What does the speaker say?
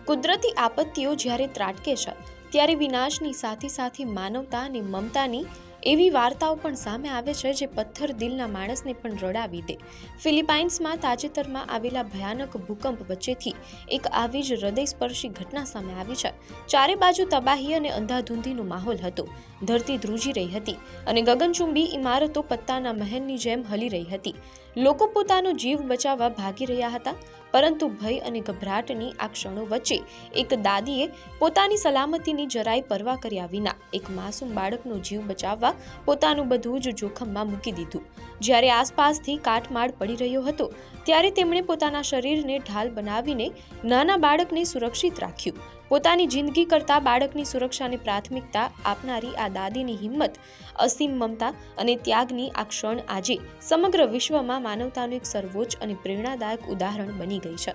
કુદરતી આપત્તિઓ જ્યારે ત્રાટકે છે ત્યારે વિનાશની સાથે સાથે માનવતા અને મમતાની એવી વાર્તાઓ પણ સામે આવે છે જે પથ્થર દિલના માણસને પણ રડાવી દે. ફિલિપાઇન્સમાં તાજેતરમાં આવેલા ભયાનક ભૂકંપ વચ્ચેથી એક આવી જ હૃદયસ્પર્શી ઘટના સામે આવી છે. ચારે બાજુ તબાહી અને અંધાધૂંધીનો માહોલ હતો. ધરતી ધ્રુજી રહી હતી અને ગગનચુંબી ઇમારતો પત્તાના મહેલની જેમ હલી રહી હતી. લોકો પોતાનો જીવ બચાવવા ભાગી રહ્યા હતા, પરંતુ ભય અને ગભરાટની આ ક્ષણો વચ્ચે એક દાદીએ પોતાની સલામતીની જરાય પરવા કર્યા વિના એક માસૂમ બાળકનો જીવ બચાવવા પોતાનું બધું જ જોખમમાં મૂકી દીધું. જ્યારે આસપાસથી કાટમાળ પડી રહ્યો હતો ત્યારે તેમણે પોતાના શરીરને ઢાલ બનાવીને નાના બાળકને સુરક્ષિત રાખ્યું. પોતાની જિંદગી કરતાં બાળકની સુરક્ષાને પ્રાથમિકતા આપનારી આ દાદીની હિંમત, અસીમ મમતા અને ત્યાગની આ ક્ષણ આજે સમગ્ર વિશ્વમાં માનવતાનું એક સર્વોચ્ચ અને પ્રેરણાદાયક ઉદાહરણ બની ગઈ છે.